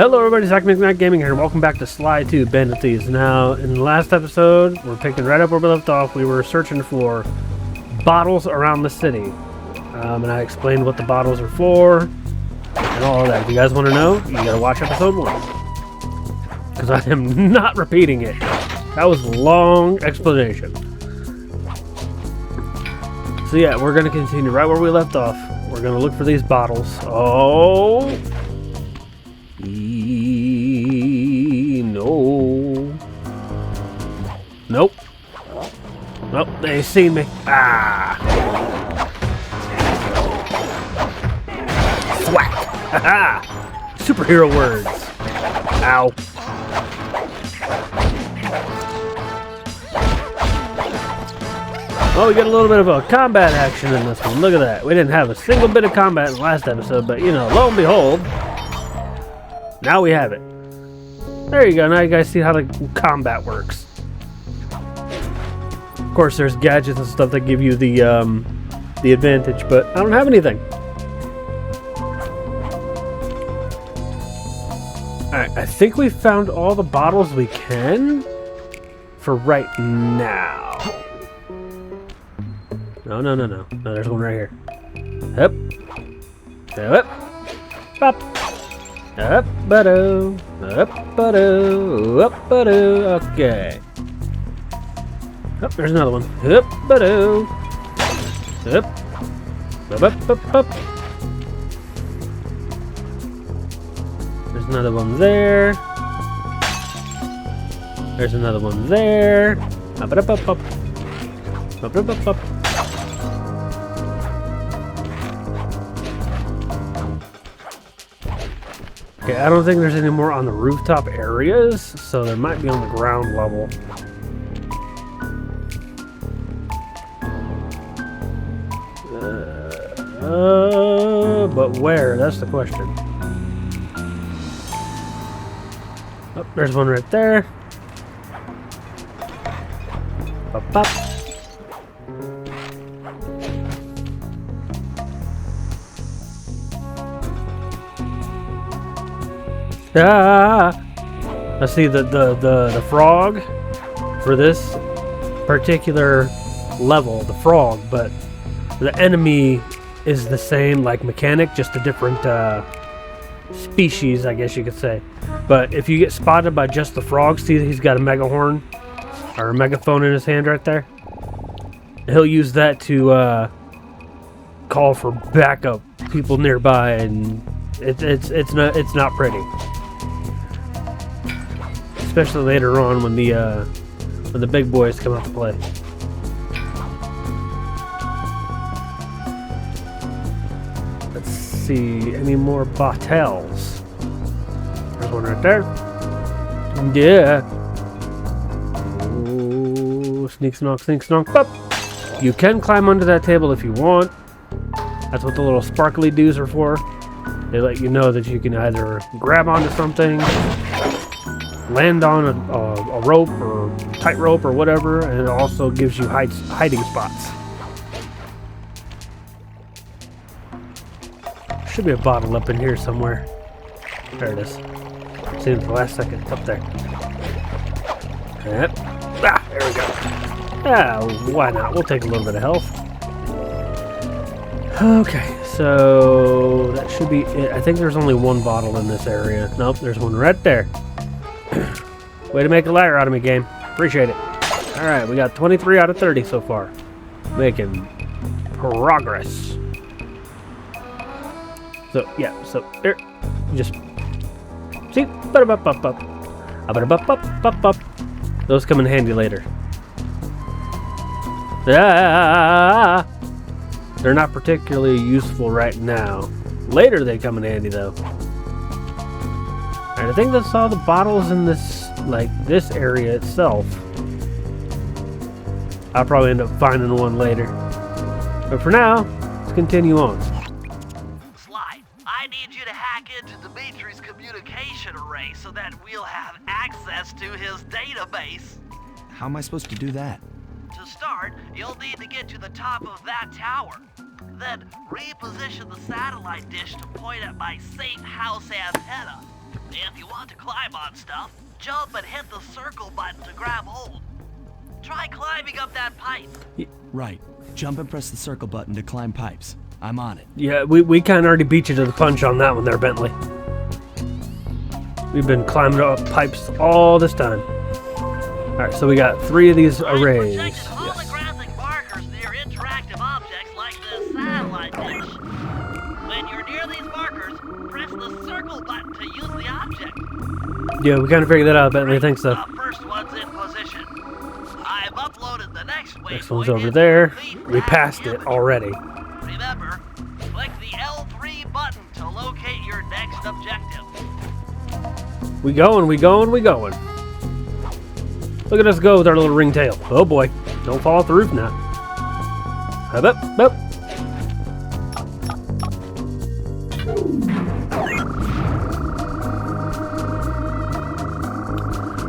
Hello everybody, Zach McMack Gaming here, and welcome back to Sly 2, Band of Thieves. Now, in the last episode, we're picking right up where we left off. We were searching for bottles around the city. And I explained what the bottles are for, and all of that. If you guys want to know, you gotta watch episode 1. Because I am not repeating it. That was a long explanation. So yeah, we're gonna continue right where we left off. We're gonna look for these bottles. Oh... No. Nope. Nope, they seen me. Ah. Thwack. Haha. Superhero words. Ow. Oh, we got a little bit of a combat action in this one. Look at that. We didn't have a single bit of combat in the last episode, but you know, lo and behold, now we have it. There you go. Now you guys see how the combat works. Of course, there's gadgets and stuff that give you the advantage, but I don't have anything. Alright, I think we found all the bottles we can for right now. No. No, there's one right here. Up. Up. Up. Up-ba-do, up-ba-do, up-ba-do, okay. Oh, there's another one. Up-ba-do, up, up. There's another one there. There's another one there. Up-up-up-up, up-up-up-up. Okay, I don't think there's any more on the rooftop areas, so there might be on the ground level. But where? That's the question. Oh, there's one right there. Pop, pop. Ah! I see the frog for this particular level, the frog, but the enemy is the same, like mechanic, just a different species, I guess you could say. But if you get spotted by just the frog, see he's got a mega horn or a megaphone in his hand right there. He'll use that to call for backup people nearby, and it's not pretty. Especially later on when the big boys come out to play. Let's see, any more bottles? There's one right there. Yeah. Ooh, sneak, snog, pop. You can climb under that table if you want. That's what the little sparkly dudes are for. They let you know that you can either grab onto something, land on a rope or tightrope or whatever, and it also gives you hiding spots. Should be a bottle up in here somewhere. There it is. Seen it the last second. It's up there. Yep. Ah, there we go. Ah, why not? We'll take a little bit of health. Okay, so that should be it. I think there's only one bottle in this area. Nope, there's one right there. Way to make a liar out of me, game. Appreciate it. Alright, we got 23 out of 30 so far. Making progress. So, yeah, so there. Just see? Those come in handy later. Ah! They're not particularly useful right now. Later they come in handy though. Alright, I think that's all the bottles in this, like, this area itself. I'll probably end up finding one later. But for now, let's continue on. Sly, I need you to hack into Dimitri's communication array so that we'll have access to his database. How am I supposed to do that? To start, you'll need to get to the top of that tower. Then reposition the satellite dish to point at my safe house antenna. If you want to climb on stuff, jump and hit the circle button to grab hold. Try climbing up that pipe. Right. Jump and press the circle button to climb pipes. I'm on it. Yeah, we kind of already beat you to the punch on that one there, Bentley. We've been climbing up pipes all this time. Alright, so we got 3 of these arrays. Projected holographic markers near interactive objects like the satellite dish. When you're near these markers, press the circle button to use the object. Yeah, we kind of figured that out, Bentley. Thanks, though. The first one's in position. I've uploaded the next waypoint. Next one's over there. We passed it already. Remember, click the L3 button to locate your next objective. We going, we going, we going. Look at us go with our little ringtail. Oh boy, don't fall off the roof now. Up, up, up.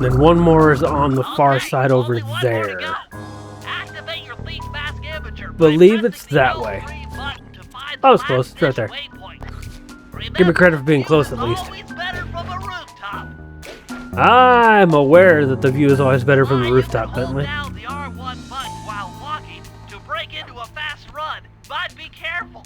Then one more is on the far side over there. Activate your thief mask imager. Believe it's that way. I was close, it's right there. Give me credit for being close at least. I'm aware that the view is always better from the rooftop, Bentley. Down the R1 button while walking to break into a fast run, but be careful,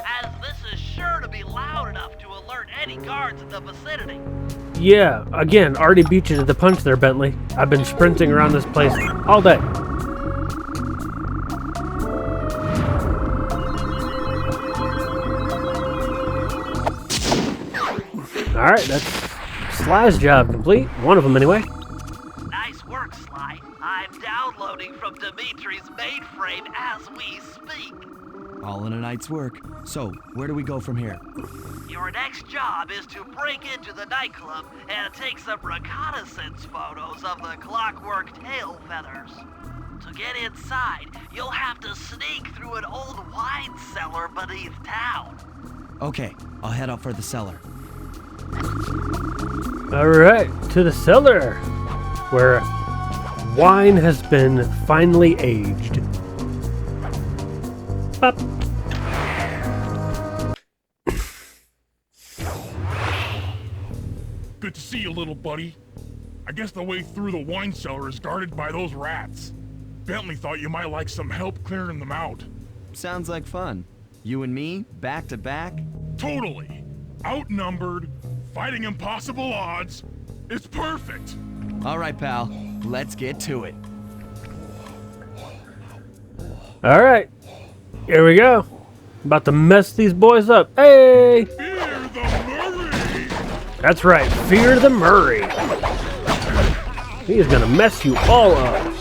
as this is sure to be loud enough to alert any guards in the vicinity. Yeah, again, already beat you to the punch there, Bentley. I've been sprinting around this place all day. Alright, that's Sly's job complete. One of them, anyway. Nice work, Sly. I'm downloading from Dimitri's mainframe as we speak. All in a night's work. So, where do we go from here? Your next job is to break into the nightclub and take some reconnaissance photos of the clockwork tail feathers. To get inside, you'll have to sneak through an old wine cellar beneath town. Okay, I'll head up for the cellar. Alright, to the cellar, where wine has been finally aged. Pop. Good to see you, little buddy. I guess the way through the wine cellar is guarded by those rats. Bentley thought you might like some help clearing them out. Sounds like fun. You and me, back to back? Totally. Outnumbered, fighting impossible odds. It's perfect. All right, pal. Let's get to it. Alright, here we go. About to mess these boys up. Hey! Fear the Murray! That's right, fear the Murray. He is gonna mess you all up.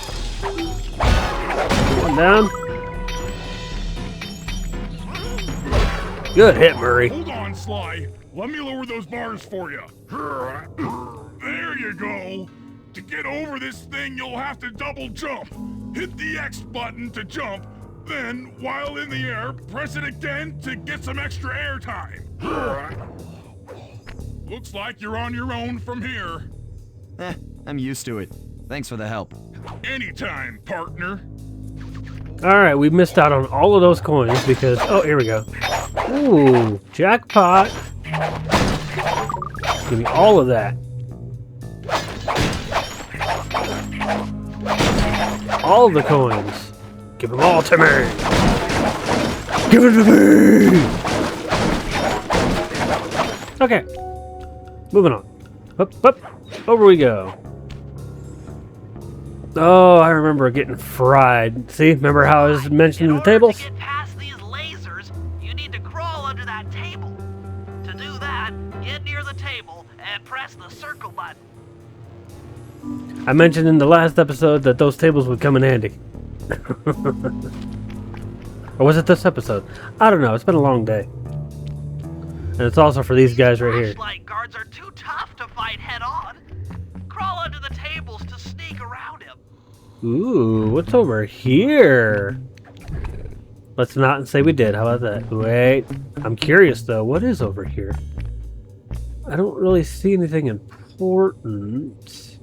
One down. Good hit, Murray. Hold on, Sly. Let me lower those bars for you. There you go. To get over this thing, you'll have to double jump. Hit the X button to jump, then, while in the air, press it again to get some extra air time. Looks like you're on your own from here. I'm used to it. Thanks for the help. Anytime, partner. Alright, we missed out on all of those coins because... Oh, here we go. Ooh, jackpot. Give me all of that. All of the coins. Give them all to me. Give it to me. Okay. Moving on. Up, up. Over we go. Oh, I remember getting fried. See, remember how I was mentioning the tables? To get past these lasers, you need to crawl under that table. To do that, get near the table and press the circle button. I mentioned in the last episode that those tables would come in handy. Or was it this episode? I don't know. It's been a long day. And it's also for these guys right here. Flashlight guards are too tough to fight head on. Crawl under the tables to sneak around him. Ooh, what's over here? Let's not say we did. How about that? Wait. I'm curious, though. What is over here? I don't really see anything important.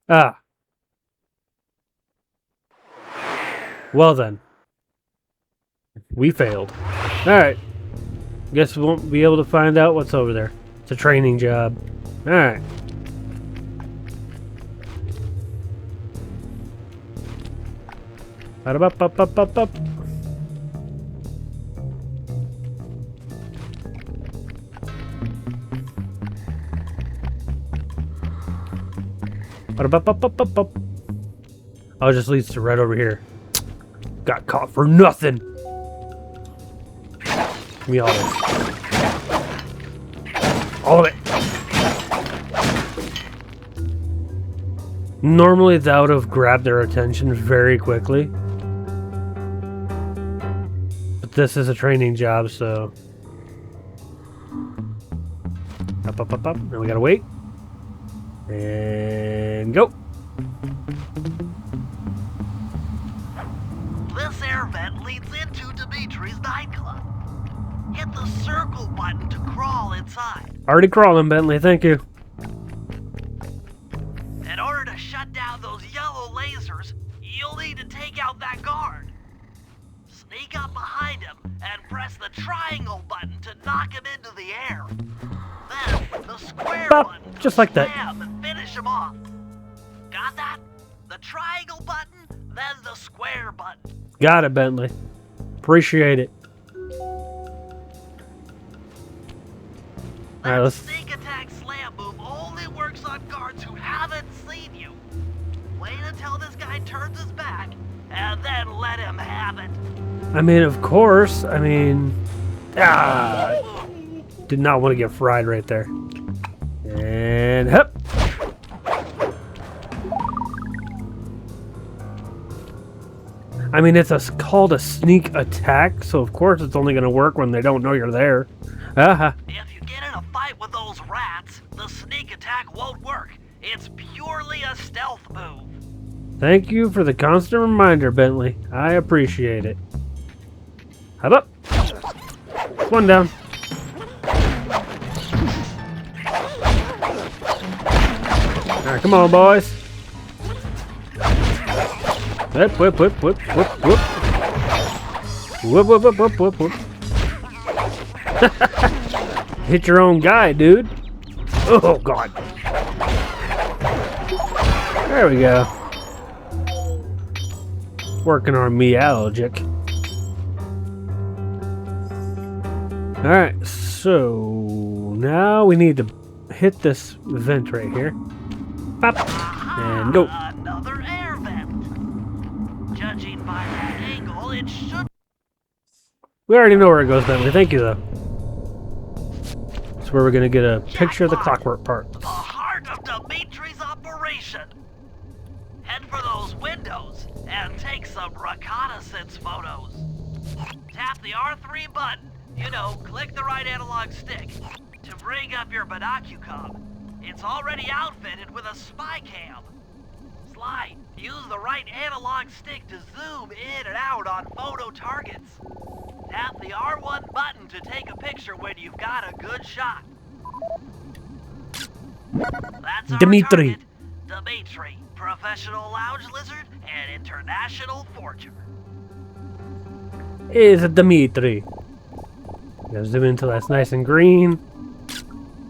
Ah. Well then. We failed. Alright. Guess we won't be able to find out what's over there. It's a training job. Alright. Up. Oh, it just leads to right over here. Got caught for nothing. Give me all this. All of it. Normally that would have grabbed their attention very quickly. But this is a training job, so... Up. Now we gotta wait. And go. This air vent leads into Dimitri's nightclub. Hit the circle button to crawl inside. Already crawling, Bentley. Thank you. In order to shut down those yellow lasers, you'll need to take out that guard. Sneak up behind him and press the triangle button to knock him into the air. Then the square button just like that. Slam and finish him off. Got that? The triangle button, then the square button. Got it, Bentley. Appreciate it. All right, let's. Sneak attack slam move only works on guards who haven't seen you. Wait until this guy turns his back, and then let him have it. I mean, of course. I mean, did not want to get fried right there. And hep. I mean, it's called a sneak attack, so of course it's only going to work when they don't know you're there. If you get in a fight with those rats, the sneak attack won't work. It's purely a stealth move. Thank you for the constant reminder, Bentley. I appreciate it. Hop up. One down. Alright, come on, boys. Whip. Whoop. Hit your own guy, dude. Oh, God. There we go. Working on meowlogic. Alright, so now we need to hit this vent right here. Pop. And go. Another air vent. Judging by that angle, it should... We already know where it goes, Bentley. Thank you, though. That's where we're going to get a picture of the clockwork part. The heart of Dimitri's operation. Head for those windows and take some reconnaissance photos. Tap the R3 button. You know, click the right analog stick to bring up your binocucom. It's already outfitted with a spy cam. Sly, use the right analog stick to zoom in and out on photo targets. Tap the R1 button to take a picture when you've got a good shot. That's our Dimitri. target, Dimitri, professional lounge lizard and international forger. Is it Dimitri? Gotta zoom in until that's nice and green.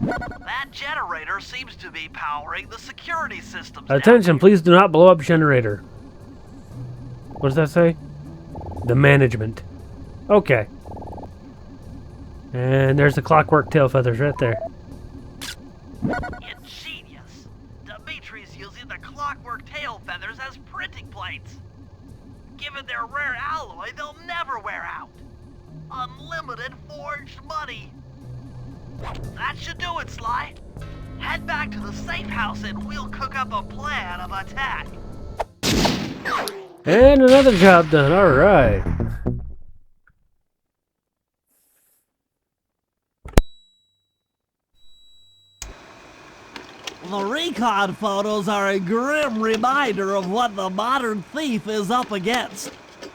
That generator seems to be powering the security systems. Attention, please do not blow up generator. What does that say? The management. Okay. And there's the clockwork tail feathers right there. Ingenious. Dimitri's using the clockwork tail feathers as printing plates. Given their rare alloy, they'll never wear out. Unlimited forged money. That should do it, Sly. Head back to the safe house and we'll cook up a plan of attack. And another job done. All right. The recon photos are a grim reminder of what the modern thief is up against.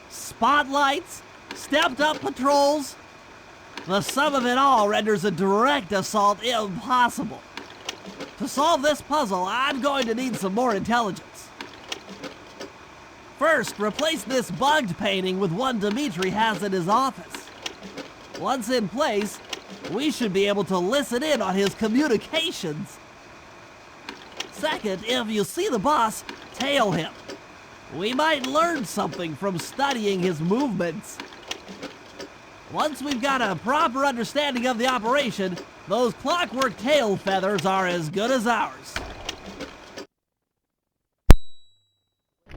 Spotlights, stepped-up patrols. The sum of it all renders a direct assault impossible. To solve this puzzle, I'm going to need some more intelligence. First, replace this bugged painting with one Dimitri has in his office. Once in place, we should be able to listen in on his communications. Second, if you see the boss, tail him. We might learn something from studying his movements. Once we've got a proper understanding of the operation, those clockwork tail feathers are as good as ours.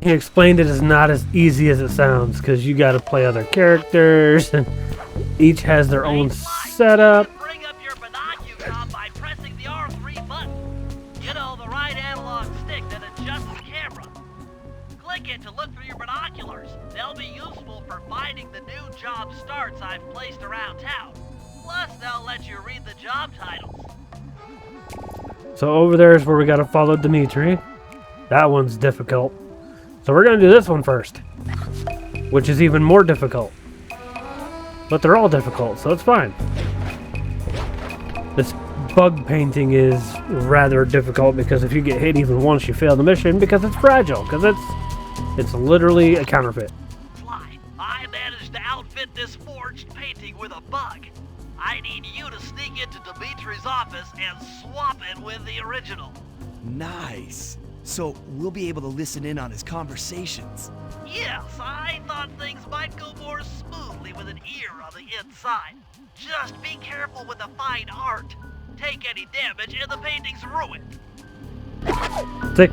He explained it is not as easy as it sounds because you got to play other characters and each has their own setup. Bring up your binocular by pressing the R3 button. You know, the right analog stick that adjusts the camera. Click it to look through your binoculars. They'll be useful for finding the new job starts I've placed around town. Plus, they'll let you read the job titles. So over there is where we got to follow Dimitri. That one's difficult. So we're going to do this one first, which is even more difficult. But they're all difficult, so it's fine. This bug painting is rather difficult because if you get hit even once, you fail the mission because it's fragile, because it's literally a counterfeit. Sly, I managed to outfit this forged painting with a bug. I need you to sneak into Dimitri's office and swap it with the original. Nice. So we'll be able to listen in on his conversations. Yes, I thought things might go more smoothly with an ear on the inside. Just be careful with the fine art. Take any damage and the painting's ruined. See?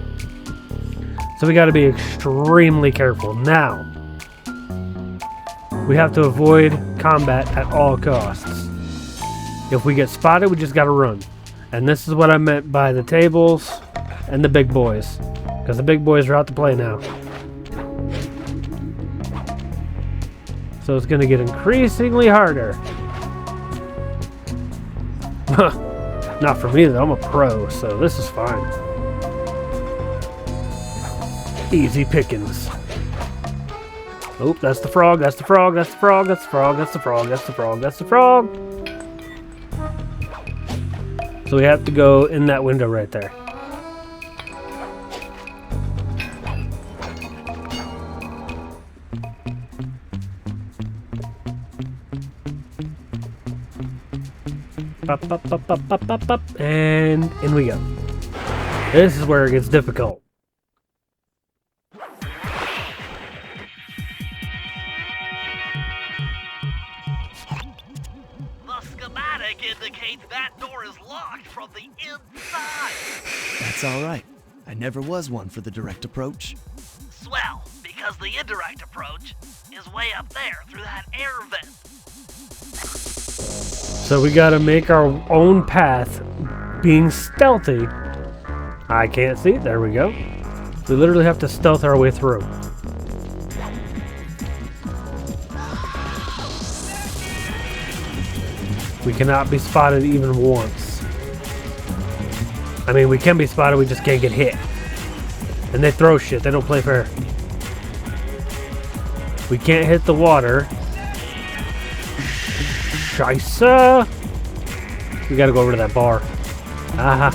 So we got to be extremely careful. Now, we have to avoid combat at all costs. If we get spotted, we just got to run. And this is what I meant by the tables and the big boys, because the big boys are out to play now. So it's going to get increasingly harder. Not for me though, I'm a pro, so this is fine. Easy pickings. Oh, that's the frog, that's the frog, that's the frog, that's the frog, that's the frog, that's the frog, that's the frog. So we have to go in that window right there. Up, up, up, up, up, up, up, and in we go. This is where it gets difficult. The schematic indicates that door is locked from the inside. That's all right. I never was one for the direct approach. Swell, because the indirect approach is way up there through that air vent. So we gotta make our own path, being stealthy. I can't see. There we go. We literally have to stealth our way through. We cannot be spotted even once. I mean, we can be spotted, we just can't get hit. And they throw shit, they don't play fair. We can't hit the water. Scheisse! We gotta go over to that bar. Aha.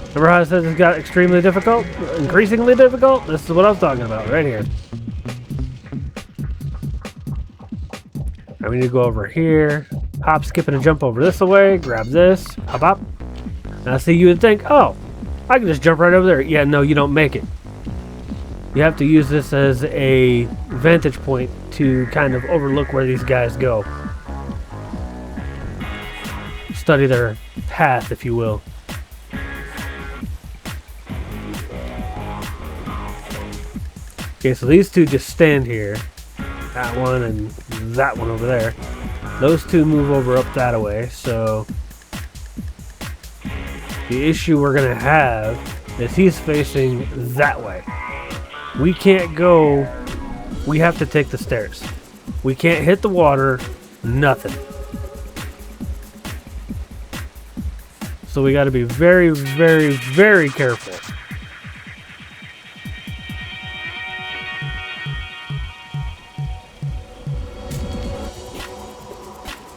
Remember how I said this got extremely difficult? Increasingly difficult? This is what I was talking about right here. Now we need to go over here. Hop, skip, and a jump over this way. Grab this. Hop, hop. Now see, you would think, oh, I can just jump right over there. Yeah, no, you don't make it. You have to use this as a vantage point to kind of overlook where these guys go. Study their path, if you will. Okay, so these two just stand here. That one and that one over there. Those two move over up that way, so the issue we're gonna have is he's facing that way. We can't go, we have to take the stairs. We can't hit the water, nothing. So we gotta be very, very, very careful.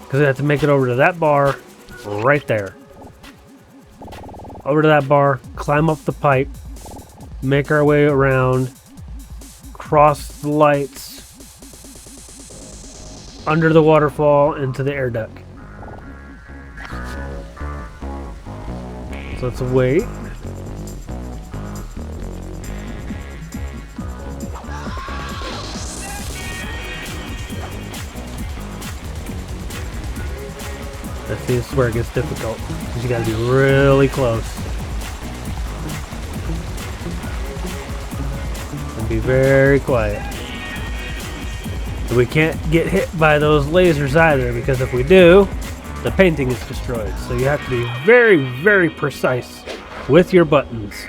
Because we have to make it over to that bar right there. Over to that bar, climb up the pipe, make our way around, cross the lights, under the waterfall, into the air duct. So let's wait. Let's see, this is where it gets difficult. You gotta be really close. And be very quiet. And we can't get hit by those lasers either, because if we do, the painting is destroyed. So you have to be very, very precise with your buttons.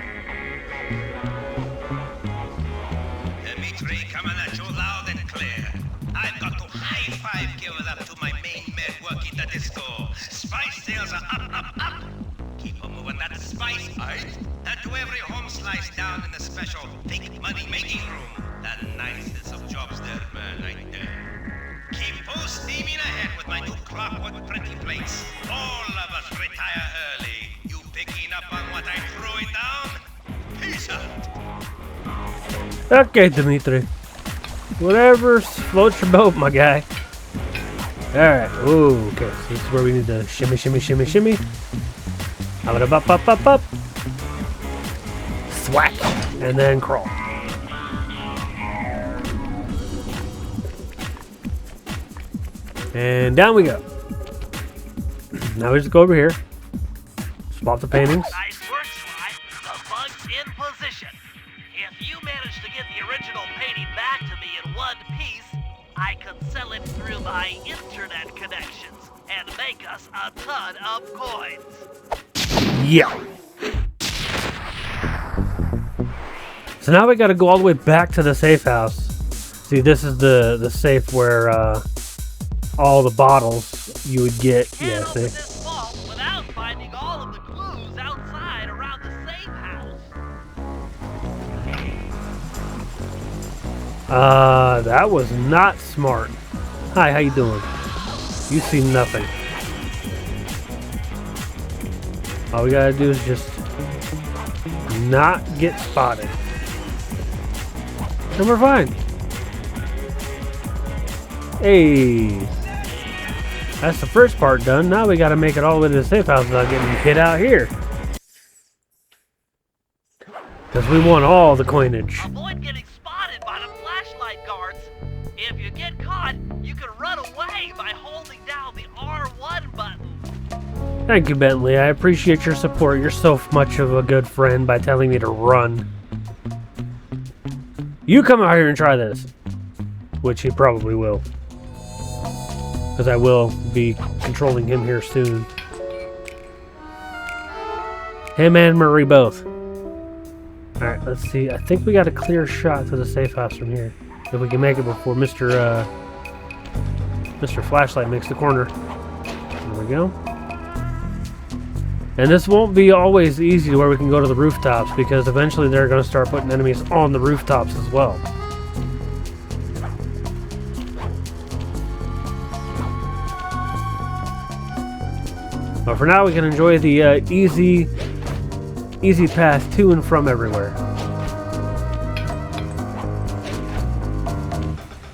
Dimitri, coming at you loud and clear. I've got to high-five give it up to my main man working the disco. Spice sales are up. Keep on moving that spice, right? And to every home slice down in the special big money-making room. The nicest of jobs there, man, right there. Keep on steaming ahead with my new clockwork printing plates. All of us retire early. You picking up on what I'm throwing down? Peace out. Okay, Dimitri. Whatever floats your boat, my guy. Alright, ooh, okay, so this is where we need to shimmy, shimmy, shimmy, shimmy. Up. Thwack, and then crawl. And down we go. Now we just go over here. Spot the paintings. Nice work, Sly. The bug's in position. If you manage to get the original painting back to me in one piece, I can sell it through my internet connections and make us a ton of coins. Yeah. So now we gotta go all the way back to the safe house. See, this is the safe where all the bottles you would get. Can't Yeah, open see? this vault without finding all of the clues outside around the safe house. That was not smart. Hi, how you doing? You see nothing. All we gotta do is just not get spotted. And we're fine. Hey. That's the first part done. Now we gotta make it all the way to the safe house without getting hit out here. Because we want all the coinage. Avoid getting spotted by the flashlight guards. If you get caught, you can run away by holding down the R1 button. Thank you, Bentley. I appreciate your support. You're so much of a good friend by telling me to run. You come out here and try this. Which he probably will. Because I will be controlling him here soon. Him and Murray both. Alright, let's see. I think we got a clear shot to the safe house from here. If we can make it before Mr. Flashlight makes the corner. There we go. And this won't be always easy where we can go to the rooftops, because eventually they're going to start putting enemies on the rooftops as well. But for now, we can enjoy the easy path to and from everywhere.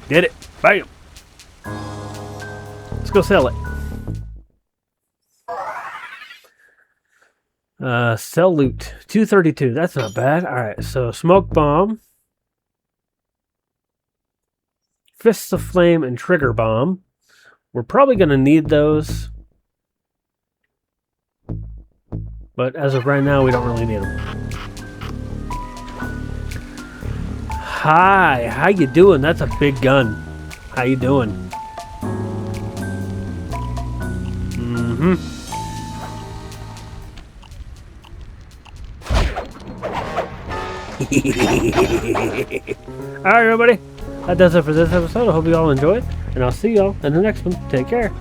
Did it. Bam. Let's go sell it. Sell loot. 232. That's not bad. Alright, so smoke bomb, fists of flame, and trigger bomb. We're probably going to need those. But as of right now, we don't really need them. Hi, how you doing? That's a big gun. How you doing? Alright, everybody. That does it for this episode. I hope you all enjoyed. And I'll see y'all in the next one. Take care.